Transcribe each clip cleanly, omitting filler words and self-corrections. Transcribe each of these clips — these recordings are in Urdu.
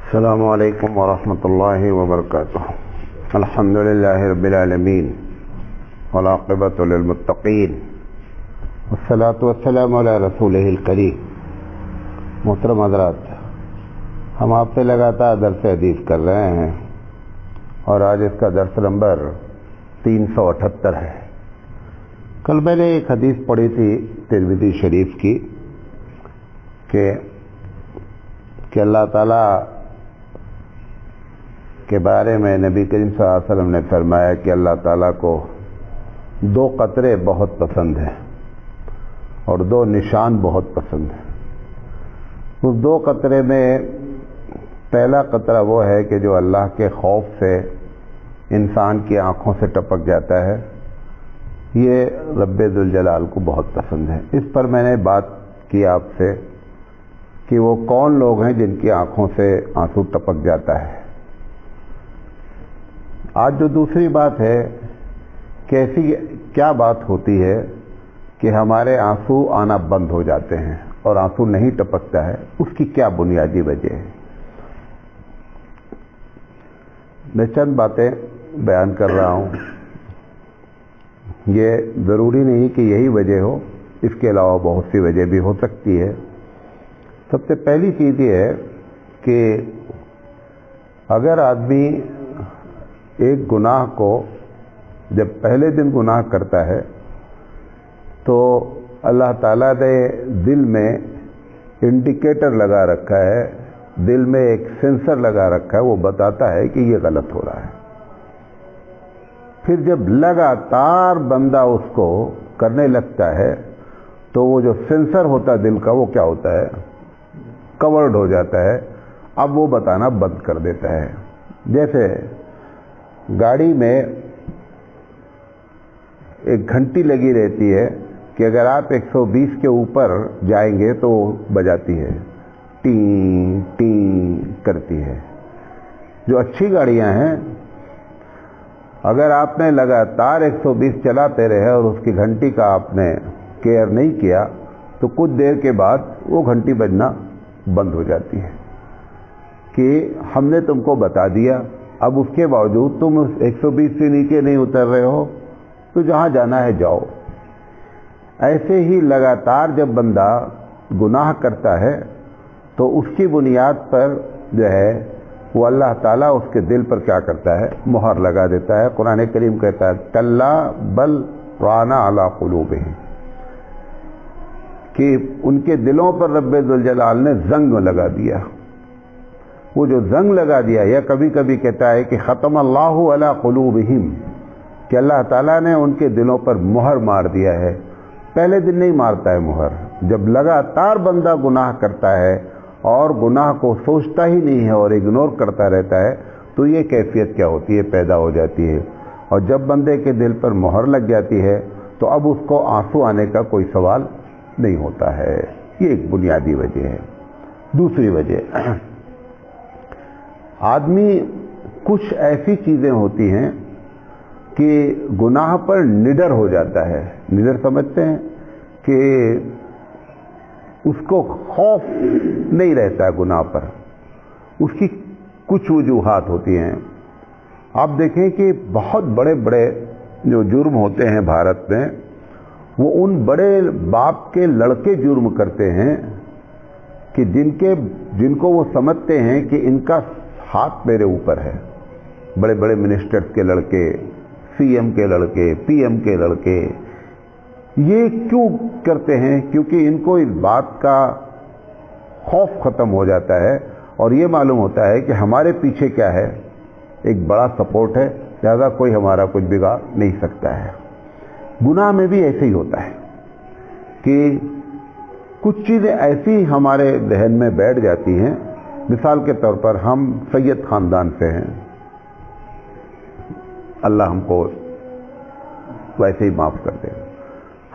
السلام علیکم ورحمۃ اللہ وبرکاتہ۔ الحمد للہ رب العالمین والعاقبۃ للمتقین والصلاۃ والسلام علی رسولہ الکریم۔ محترم حضرات، ہم آپ سے لگاتار درس حدیث کر رہے ہیں اور آج اس کا درس نمبر 378 ہے۔ کل میں نے ایک حدیث پڑھی تھی ترمذی شریف کی کہ اللہ تعالیٰ کے بارے میں نبی کریم صلی اللہ علیہ وسلم نے فرمایا کہ اللہ تعالیٰ کو 2 قطرے بہت پسند ہیں اور 2 نشان بہت پسند ہیں۔ اس 2 قطرے میں پہلا قطرہ وہ ہے کہ جو اللہ کے خوف سے انسان کی آنکھوں سے ٹپک جاتا ہے، یہ رب ذوالجلال کو بہت پسند ہے۔ اس پر میں نے بات کی آپ سے کہ وہ کون لوگ ہیں جن کی آنکھوں سے آنسو ٹپک جاتا ہے۔ آج جو دوسری بات ہے کہ ایسی کیا بات ہوتی ہے کہ ہمارے آنسو آنا بند ہو جاتے ہیں اور آنسو نہیں ٹپکتا ہے، اس کی کیا بنیادی وجہ ہے۔ میں چند باتیں بیان کر رہا ہوں، یہ ضروری نہیں کہ یہی وجہ ہو، اس کے علاوہ بہت سی وجہ بھی ہو سکتی ہے۔ سب سے پہلی چیز یہ ہے کہ اگر آدمی ایک گناہ کو جب پہلے دن گناہ کرتا ہے تو اللہ تعالیٰ نے دل میں انڈیکیٹر لگا رکھا ہے، دل میں ایک سینسر لگا رکھا ہے، وہ بتاتا ہے کہ یہ غلط ہو رہا ہے۔ پھر جب لگاتار بندہ اس کو کرنے لگتا ہے تو وہ جو سینسر ہوتا ہے دل کا، وہ کیا ہوتا ہے، کورڈ ہو جاتا ہے، اب وہ بتانا بند کر دیتا ہے۔ جیسے گاڑی میں ایک گھنٹی لگی رہتی ہے کہ اگر آپ 120 کے اوپر جائیں گے تو بجاتی ہے، ٹیں ٹیں کرتی ہے۔ جو اچھی گاڑیاں ہیں، اگر آپ نے لگاتار 120 چلاتے رہے اور اس کی گھنٹی کا آپ نے کیئر نہیں کیا تو کچھ دیر کے بعد وہ گھنٹی بجنا بند ہو جاتی ہے کہ ہم نے تم کو بتا دیا، اب اس کے باوجود تم 120 سے نیچے نہیں اتر رہے ہو، تو جہاں جانا ہے جاؤ۔ ایسے ہی لگاتار جب بندہ گناہ کرتا ہے تو اس کی بنیاد پر جو ہے وہ اللہ تعالیٰ اس کے دل پر کیا کرتا ہے، مہر لگا دیتا ہے۔ قرآن کریم کہتا ہے کلا بل ران علی قلوبہم، کہ ان کے دلوں پر رب ذوالجلال نے زنگ لگا دیا۔ وہ جو زنگ لگا دیا، یا کبھی کبھی کہتا ہے کہ ختم اللہ علی قلوبہم، کہ اللہ تعالیٰ نے ان کے دلوں پر مہر مار دیا ہے۔ پہلے دن نہیں مارتا ہے مہر، جب لگاتار بندہ گناہ کرتا ہے اور گناہ کو سوچتا ہی نہیں ہے اور اگنور کرتا رہتا ہے تو یہ کیفیت کیا ہوتی ہے، پیدا ہو جاتی ہے۔ اور جب بندے کے دل پر مہر لگ جاتی ہے تو اب اس کو آنسو آنے کا کوئی سوال نہیں ہوتا ہے۔ یہ ایک بنیادی وجہ ہے۔ دوسری وجہ، آدمی کچھ ایسی چیزیں ہوتی ہیں کہ گناہ پر نڈر ہو جاتا ہے۔ نڈر سمجھتے ہیں کہ اس کو خوف نہیں رہتا ہے گناہ پر، اس کی کچھ وجوہات ہوتی ہیں۔ آپ دیکھیں کہ بہت بڑے بڑے جو جرم ہوتے ہیں بھارت میں، وہ ان بڑے باپ کے لڑکے جرم کرتے ہیں کہ جن کو وہ سمجھتے ہیں کہ ان کا ہاتھ میرے اوپر ہے۔ بڑے بڑے منسٹرز کے لڑکے، سی ایم کے لڑکے، پی ایم کے لڑکے، یہ کیوں کرتے ہیں؟ کیونکہ ان کو اس بات کا خوف ختم ہو جاتا ہے اور یہ معلوم ہوتا ہے کہ ہمارے پیچھے کیا ہے، ایک بڑا سپورٹ ہے، لہذا کوئی ہمارا کچھ بگاڑ نہیں سکتا ہے۔ گناہ میں بھی ایسے ہی ہوتا ہے کہ کچھ چیزیں ایسی ہمارے ذہن میں بیٹھ جاتی ہیں۔ مثال کے طور پر ہم سید خاندان سے ہیں، اللہ ہم کو ویسے ہی معاف کر دے۔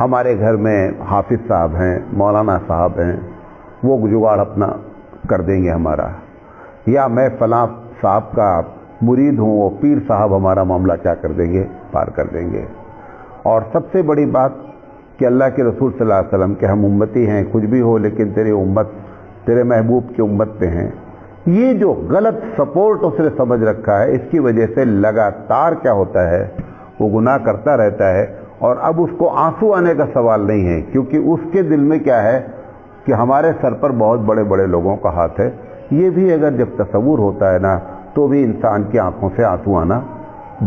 ہمارے گھر میں حافظ صاحب ہیں، مولانا صاحب ہیں، وہ جگاڑ اپنا کر دیں گے ہمارا، یا میں فلاں صاحب کا مرید ہوں، وہ پیر صاحب ہمارا معاملہ کیا کر دیں گے، پار کر دیں گے۔ اور سب سے بڑی بات کہ اللہ کے رسول صلی اللہ علیہ وسلم کہ ہم امتی ہیں، کچھ بھی ہو لیکن تیری امت تیرے محبوب کی امت پہ ہیں، یہ جو غلط سپورٹ اس نے سمجھ رکھا ہے، اس کی وجہ سے لگاتار کیا ہوتا ہے، وہ گناہ کرتا رہتا ہے، اور اب اس کو آنسو آنے کا سوال نہیں ہے، کیونکہ اس کے دل میں کیا ہے کہ ہمارے سر پر بہت بڑے بڑے لوگوں کا ہاتھ ہے۔ یہ بھی اگر جب تصور ہوتا ہے نا تو بھی انسان کی آنکھوں سے آنسو آنا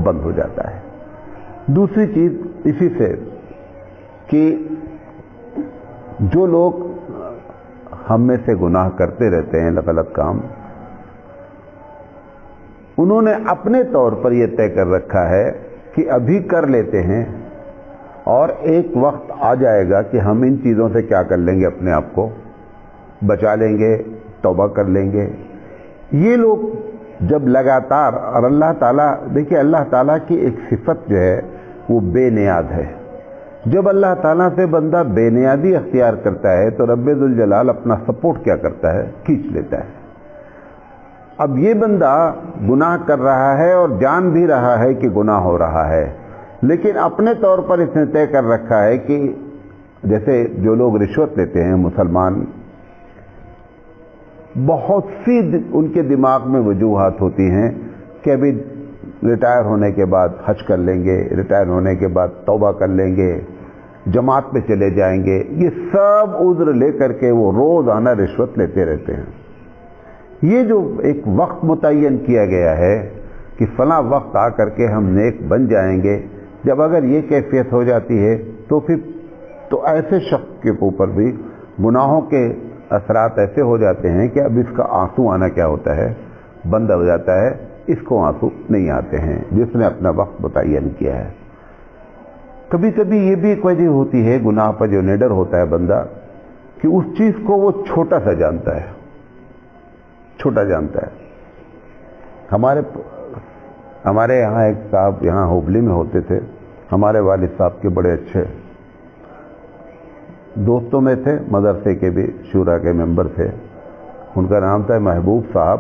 بند ہو جاتا ہے۔ دوسری چیز اسی سے کہ جو لوگ ہم میں سے گناہ کرتے رہتے ہیں، غلط کام، انہوں نے اپنے طور پر یہ طے کر رکھا ہے کہ ابھی کر لیتے ہیں اور ایک وقت آ جائے گا کہ ہم ان چیزوں سے کیا کر لیں گے، اپنے آپ کو بچا لیں گے، توبہ کر لیں گے۔ یہ لوگ جب لگاتار، اور اللہ تعالیٰ دیکھیے، اللہ تعالیٰ کی ایک صفت جو ہے وہ بے نیاد ہے۔ جب اللہ تعالیٰ سے بندہ بے نیادی اختیار کرتا ہے تو رب ذوالجلال اپنا سپورٹ کیا کرتا ہے، کھینچ لیتا ہے۔ اب یہ بندہ گناہ کر رہا ہے اور جان بھی رہا ہے کہ گناہ ہو رہا ہے، لیکن اپنے طور پر اس نے طے کر رکھا ہے کہ جیسے جو لوگ رشوت لیتے ہیں مسلمان، بہت سی ان کے دماغ میں وجوہات ہوتی ہیں کہ ابھی ریٹائر ہونے کے بعد حج کر لیں گے، ریٹائر ہونے کے بعد توبہ کر لیں گے، جماعت پہ چلے جائیں گے۔ یہ سب عذر لے کر کے وہ روزانہ رشوت لیتے رہتے ہیں۔ یہ جو ایک وقت متعین کیا گیا ہے کہ فلاں وقت آ کر کے ہم نیک بن جائیں گے، جب اگر یہ کیفیت ہو جاتی ہے تو پھر تو ایسے شخص کے اوپر بھی گناہوں کے اثرات ایسے ہو جاتے ہیں کہ اب اس کا آنسو آنا کیا ہوتا ہے، بند ہو جاتا ہے۔ اس کو آنسو نہیں آتے ہیں جس نے اپنا وقت متعین کیا ہے۔ کبھی کبھی یہ بھی ایک وجہ ہوتی ہے گناہ پر جو نڈر ہوتا ہے بندہ، کہ اس چیز کو وہ چھوٹا سا جانتا ہے، چھوٹا جانتا ہے۔ ہمارے یہاں ایک صاحب یہاں ہوبلی میں ہوتے تھے، ہمارے والد صاحب کے بڑے اچھے دوستوں میں تھے، مدرسے کے بھی شورا کے ممبر تھے۔ ان کا نام تھا محبوب صاحب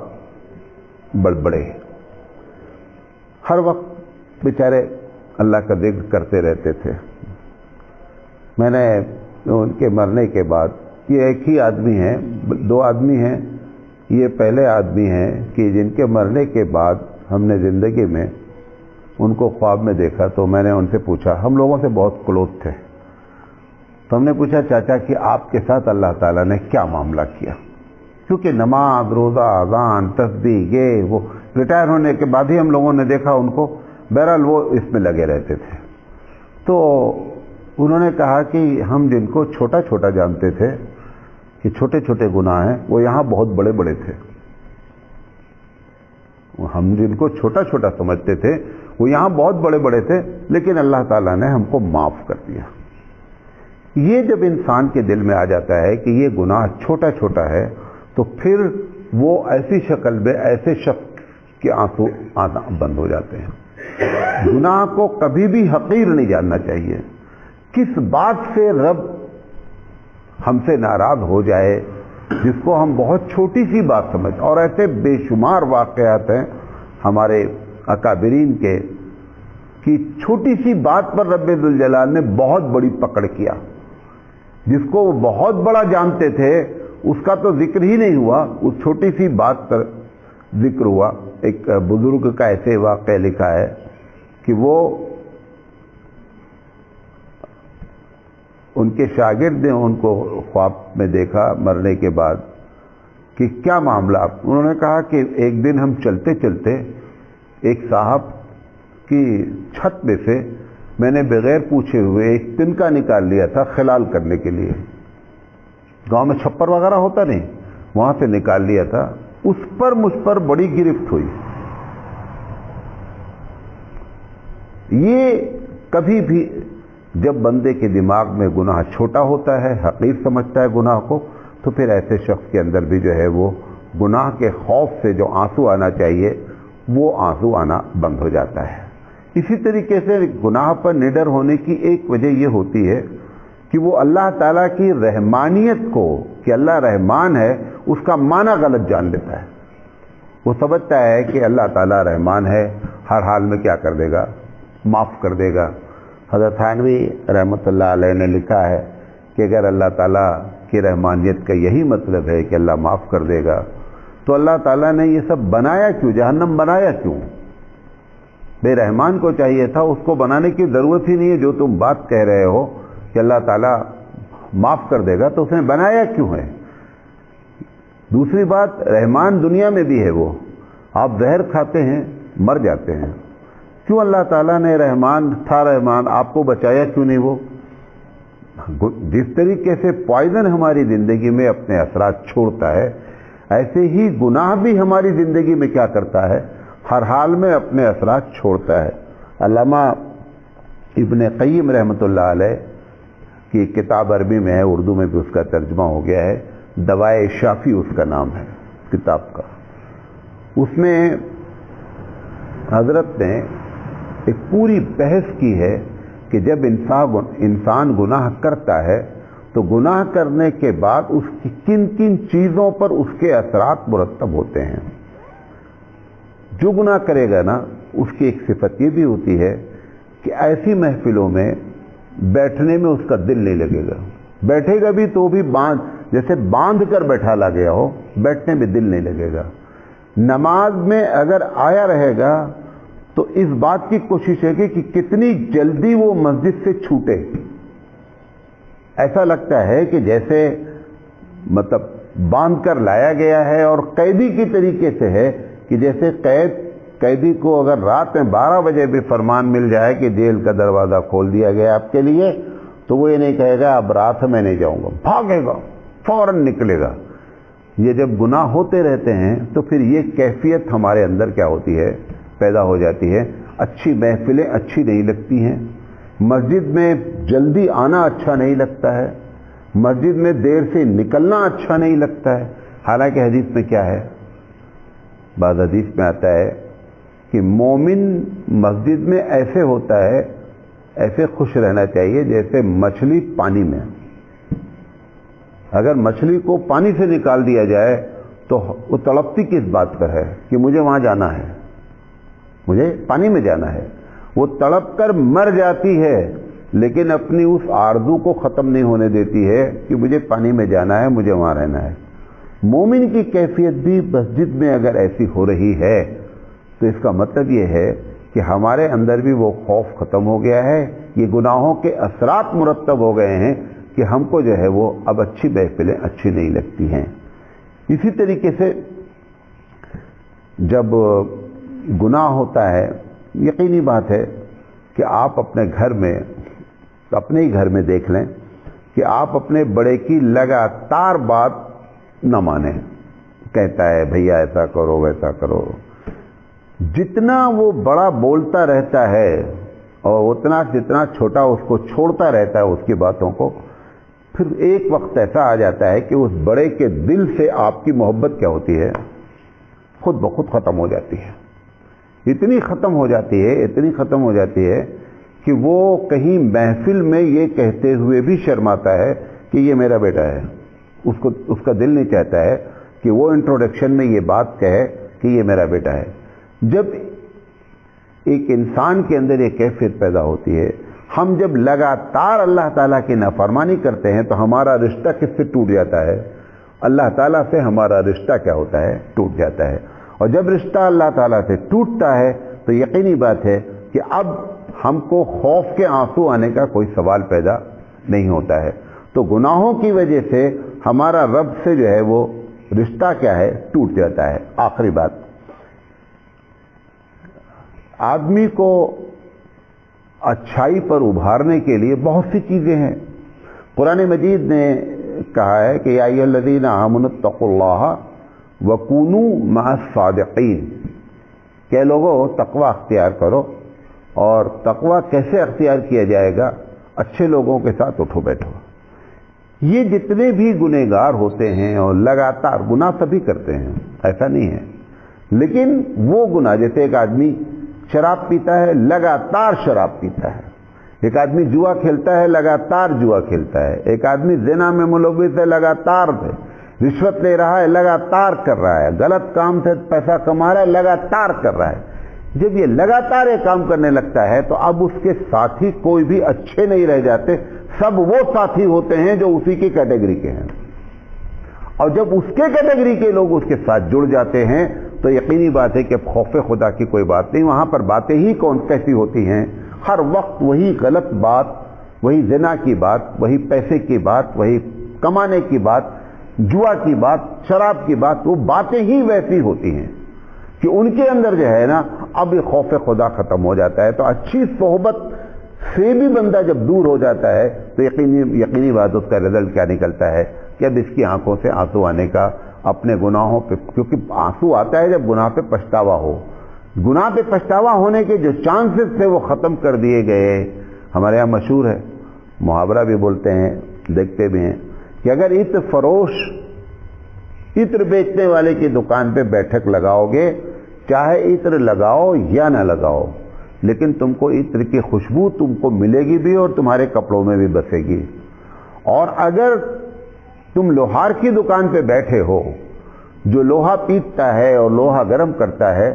بڑبڑے۔ ہر وقت بیچارے اللہ کا ذکر کرتے رہتے تھے۔ میں نے ان کے مرنے کے بعد، یہ ایک ہی آدمی ہیں، دو آدمی ہیں، یہ پہلے آدمی ہیں کہ جن کے مرنے کے بعد ہم نے زندگی میں ان کو خواب میں دیکھا، تو میں نے ان سے پوچھا، ہم لوگوں سے بہت کلوز تھے، تو ہم نے پوچھا چاچا کہ آپ کے ساتھ اللہ تعالیٰ نے کیا معاملہ کیا؟ کیونکہ نماز، روزہ، اذان، تسبیح، یہ وہ ریٹائر ہونے کے بعد ہی ہم لوگوں نے دیکھا ان کو، بہرحال وہ اس میں لگے رہتے تھے۔ تو انہوں نے کہا کہ ہم جن کو چھوٹا چھوٹا جانتے تھے کہ چھوٹے چھوٹے گناہ ہیں، وہ یہاں بہت بڑے بڑے تھے۔ ہم جن کو چھوٹا چھوٹا سمجھتے تھے وہ یہاں بہت بڑے بڑے تھے، لیکن اللہ تعالیٰ نے ہم کو معاف کر دیا۔ یہ جب انسان کے دل میں آ جاتا ہے کہ یہ گناہ چھوٹا چھوٹا ہے، تو پھر وہ ایسی شکل میں ایسے شخص کے آنسو آنا بند ہو جاتے ہیں۔ گناہ کو کبھی بھی حقیر نہیں جاننا چاہیے۔ کس بات سے رب ہم سے ناراض ہو جائے جس کو ہم بہت چھوٹی سی بات سمجھ، اور ایسے بے شمار واقعات ہیں ہمارے اکابرین کے کہ چھوٹی سی بات پر رب ذوالجلال نے بہت بڑی پکڑ کیا۔ جس کو وہ بہت بڑا جانتے تھے اس کا تو ذکر ہی نہیں ہوا، اس چھوٹی سی بات پر ذکر ہوا۔ ایک بزرگ کا ایسے واقعہ لکھا ہے کہ وہ ان کے شاگرد نے ان کو خواب میں دیکھا مرنے کے بعد کہ کیا معاملہ۔ انہوں نے کہا کہ ایک دن ہم چلتے چلتے ایک صاحب کی چھت میں سے میں نے بغیر پوچھے ہوئے ایک تنکا نکال لیا تھا خلال کرنے کے لیے۔ گاؤں میں چھپر وغیرہ ہوتا نہیں، وہاں سے نکال لیا تھا۔ اس پر مجھ پر بڑی گرفت ہوئی۔ یہ کبھی بھی جب بندے کے دماغ میں گناہ چھوٹا ہوتا ہے، حقیر سمجھتا ہے گناہ کو، تو پھر ایسے شخص کے اندر بھی جو ہے وہ گناہ کے خوف سے جو آنسو آنا چاہیے وہ آنسو آنا بند ہو جاتا ہے۔ اسی طریقے سے گناہ پر نڈر ہونے کی ایک وجہ یہ ہوتی ہے کہ وہ اللہ تعالیٰ کی رحمانیت کو، کہ اللہ رحمان ہے، اس کا معنی غلط جان لیتا ہے۔ وہ سمجھتا ہے کہ اللہ تعالیٰ رحمان ہے، ہر حال میں کیا کر دے گا، معاف کر دے گا۔ حضرت تھانوی رحمۃ اللہ علیہ نے لکھا ہے کہ اگر اللہ تعالیٰ کی رحمانیت کا یہی مطلب ہے کہ اللہ معاف کر دے گا، تو اللہ تعالیٰ نے یہ سب بنایا کیوں؟ جہنم بنایا کیوں؟ بے رحمان کو چاہیے تھا، اس کو بنانے کی ضرورت ہی نہیں ہے۔ جو تم بات کہہ رہے ہو کہ اللہ تعالیٰ معاف کر دے گا، تو اس نے بنایا کیوں ہے؟ دوسری بات، رحمان دنیا میں بھی ہے، وہ آپ زہر کھاتے ہیں مر جاتے ہیں، کیوں اللہ تعالیٰ نے رحمان تھا، رحمان آپ کو بچایا کیوں نہیں؟ وہ جس طریقے سے پوائزن ہماری زندگی میں اپنے اثرات چھوڑتا ہے، ایسے ہی گناہ بھی ہماری زندگی میں کیا کرتا ہے؟ ہر حال میں اپنے اثرات چھوڑتا ہے۔ علامہ ابن قیم رحمۃ اللہ علیہ کی کتاب عربی میں ہے، اردو میں بھی اس کا ترجمہ ہو گیا ہے، دوائے شافی اس کا نام ہے کتاب کا۔ اس میں حضرت نے ایک پوری بحث کی ہے کہ جب انسان گناہ کرتا ہے تو گناہ کرنے کے بعد اس کی کن کن چیزوں پر اس کے اثرات مرتب ہوتے ہیں۔ جو گناہ کرے گا نا، اس کی ایک صفت یہ بھی ہوتی ہے کہ ایسی محفلوں میں بیٹھنے میں اس کا دل نہیں لگے گا، بیٹھے گا بھی تو بھی جیسے باندھ کر بیٹھا لا گیا ہو، بیٹھنے میں دل نہیں لگے گا۔ نماز میں اگر آیا رہے گا تو اس بات کی کوشش ہے کہ کتنی جلدی وہ مسجد سے چھوٹے۔ ایسا لگتا ہے کہ جیسے مطلب باندھ کر لایا گیا ہے، اور قیدی کی طریقے سے ہے کہ جیسے قیدی کو اگر رات میں 12 بجے بھی فرمان مل جائے کہ جیل کا دروازہ کھول دیا گیا آپ کے لیے، تو وہ یہ نہیں کہے گا اب رات میں نہیں جاؤں گا، بھاگے گا، فوراً نکلے گا۔ یہ جب گناہ ہوتے رہتے ہیں تو پھر یہ کیفیت ہمارے اندر کیا ہوتی ہے؟ پیدا ہو جاتی ہے۔ اچھی محفلیں اچھی نہیں لگتی ہیں، مسجد میں جلدی آنا اچھا نہیں لگتا ہے، مسجد میں دیر سے نکلنا اچھا نہیں لگتا ہے۔ حالانکہ حدیث میں کیا ہے؟ بعض حدیث میں آتا ہے کہ مومن مسجد میں ایسے ہوتا ہے، ایسے خوش رہنا چاہیے جیسے مچھلی پانی میں۔ اگر مچھلی کو پانی سے نکال دیا جائے تو وہ تڑپتی کس بات پر ہے کہ مجھے وہاں جانا ہے، مجھے پانی میں جانا ہے۔ وہ تڑپ کر مر جاتی ہے، لیکن اپنی اس آرزو کو ختم نہیں ہونے دیتی ہے کہ مجھے پانی میں جانا ہے، مجھے وہاں رہنا ہے۔ مومن کی کیفیت بھی مسجد میں اگر ایسی ہو رہی ہے تو اس کا مطلب یہ ہے کہ ہمارے اندر بھی وہ خوف ختم ہو گیا ہے، یہ گناہوں کے اثرات مرتب ہو گئے ہیں کہ ہم کو جو ہے وہ اب اچھی محفلیں اچھی نہیں لگتی ہیں۔ اسی طریقے سے جب گناہ ہوتا ہے، یقینی بات ہے کہ آپ اپنے گھر میں، اپنے ہی گھر میں دیکھ لیں کہ آپ اپنے بڑے کی لگاتار بات نہ مانیں، کہتا ہے بھیا ایسا کرو ویسا کرو، جتنا وہ بڑا بولتا رہتا ہے اور اتنا جتنا چھوٹا اس کو چھوڑتا رہتا ہے اس کی باتوں کو، پھر ایک وقت ایسا آ جاتا ہے کہ اس بڑے کے دل سے آپ کی محبت کیا ہوتی ہے؟ خود بخود ختم ہو جاتی ہے۔ اتنی ختم ہو جاتی ہے، اتنی ختم ہو جاتی ہے کہ وہ کہیں محفل میں یہ کہتے ہوئے بھی شرماتا ہے کہ یہ میرا بیٹا ہے۔ اس کا دل نہیں چاہتا ہے کہ وہ انٹروڈکشن میں یہ بات کہے کہ یہ میرا بیٹا ہے۔ جب ایک انسان کے اندر یہ کیفیت پیدا ہوتی ہے، ہم جب لگاتار اللہ تعالیٰ کی نافرمانی کرتے ہیں تو ہمارا رشتہ کس سے ٹوٹ جاتا ہے؟ اللہ تعالیٰ سے ہمارا رشتہ کیا ہوتا ہے؟ ٹوٹ جاتا ہے۔ اور جب رشتہ اللہ تعالیٰ سے ٹوٹتا ہے تو یقینی بات ہے کہ اب ہم کو خوف کے آنسو آنے کا کوئی سوال پیدا نہیں ہوتا ہے۔ تو گناہوں کی وجہ سے ہمارا رب سے جو ہے وہ رشتہ کیا ہے؟ ٹوٹ جاتا ہے۔ آخری بات، آدمی کو اچھائی پر ابھارنے کے لیے بہت سی چیزیں ہیں۔ قرآن مجید نے کہا ہے کہ یا ایھا الذین آمنوا اتقوا اللہ وکونوا مع الصادقین، کہ لوگوں تقوی اختیار کرو، اور تقوی کیسے اختیار کیا جائے گا؟ اچھے لوگوں کے ساتھ اٹھو بیٹھو۔ یہ جتنے بھی گنہگار ہوتے ہیں اور لگاتار گناہ سبھی کرتے ہیں، ایسا نہیں ہے، لیکن وہ گناہ، جیسے ایک آدمی شراب پیتا ہے، لگاتار شراب پیتا ہے، ایک آدمی جوا کھیلتا ہے، لگاتار جوا کھیلتا ہے، ایک آدمی زنا میں ملوث ہے، لگاتار رشوت لے رہا ہے، لگاتار کر رہا ہے، غلط کام سے پیسہ کما رہا ہے، لگاتار کر رہا ہے۔ جب یہ لگاتار یہ کام کرنے لگتا ہے تو اب اس کے ساتھی کوئی بھی اچھے نہیں رہ جاتے، سب وہ ساتھی ہوتے ہیں جو اسی کی کیٹیگری کے ہیں۔ اور جب اس کے کیٹیگری کے لوگ اس کے ساتھ جڑ جاتے ہیں تو یقینی بات ہے کہ خوف خدا کی کوئی بات نہیں. وہاں پر باتیں ہی کیسی ہوتی ہیں؟ ہر وقت وہی غلط بات، وہی زنا کی بات، وہی پیسے کی بات، وہی کمانے کی بات، جوا کی بات، شراب کی بات. وہ باتیں ہی ویسی ہوتی ہیں کہ ان کے اندر جو ہے نا اب یہ خوف خدا ختم ہو جاتا ہے. تو اچھی صحبت سے بھی بندہ جب دور ہو جاتا ہے تو یقینی بات اس کا رزلٹ کیا نکلتا ہے کہ اب اس کی آنکھوں سے آنسو آنے کا اپنے گناہوں پہ، کیونکہ آنسو آتا ہے جب گناہ پہ پچھتاوا ہو. گناہ پہ پچھتاوا ہونے کے جو چانسز تھے وہ ختم کر دیے گئے. ہمارے یہاں مشہور ہے، محاورہ بھی بولتے ہیں، دیکھتے بھی ہیں کہ اگر عطر فروش عطر بیچنے والے کی دکان پہ بیٹھک لگاؤ گے، چاہے عطر لگاؤ یا نہ لگاؤ، لیکن تم کو عطر کی خوشبو تم کو ملے گی بھی اور تمہارے کپڑوں میں بھی بسے گی. اور اگر تم لوہار کی دکان پہ بیٹھے ہو جو لوہا پیٹتا ہے اور لوہا گرم کرتا ہے،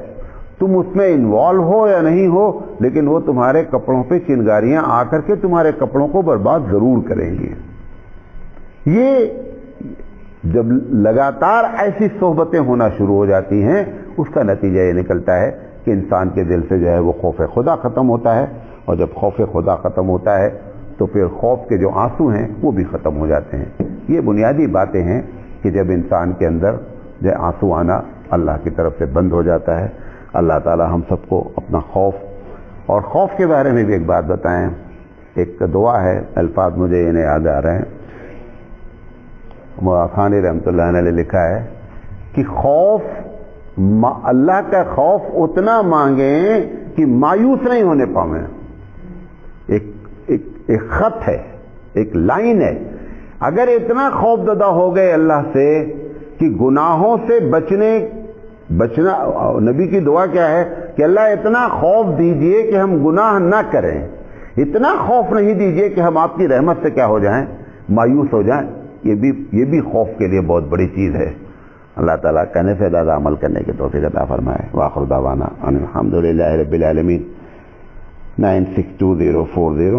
تم اس میں انوالو ہو یا نہیں ہو، لیکن وہ تمہارے کپڑوں پہ چنگاریاں آ کر کے تمہارے کپڑوں کو برباد ضرور کریں گی. یہ جب لگاتار ایسی صحبتیں ہونا شروع ہو جاتی ہیں اس کا نتیجہ یہ نکلتا ہے کہ انسان کے دل سے جو ہے وہ خوف خدا ختم ہوتا ہے. اور جب خوف خدا ختم ہوتا ہے تو پھر خوف کے جو آنسو ہیں وہ بھی ختم ہو جاتے ہیں. یہ بنیادی باتیں ہیں کہ جب انسان کے اندر جو آنسو آنا اللہ کی طرف سے بند ہو جاتا ہے. اللہ تعالی ہم سب کو اپنا خوف، اور خوف کے بارے میں بھی ایک بات بتائیں. ایک دعا ہے، الفاظ مجھے انہیں یاد آ رہے ہیں. خانی رحمۃ اللہ علیہ نے لکھا ہے کہ اللہ کا خوف اتنا مانگیں کہ مایوس نہیں ہونے پاؤں. ایک خط ہے، ایک لائن ہے. اگر اتنا خوف زدہ ہو گئے اللہ سے کہ گناہوں سے بچنا، نبی کی دعا کیا ہے کہ اللہ اتنا خوف دیجئے کہ ہم گناہ نہ کریں، اتنا خوف نہیں دیجئے کہ ہم آپ کی رحمت سے کیا ہو جائیں، مایوس ہو جائیں. یہ بھی خوف کے لیے بہت بڑی چیز ہے. اللہ تعالیٰ کہنے سے زیادہ عمل کرنے کی توفیق عطا فرمائے. وآخر دعوانا ان الحمد للہ رب العالمین. 962040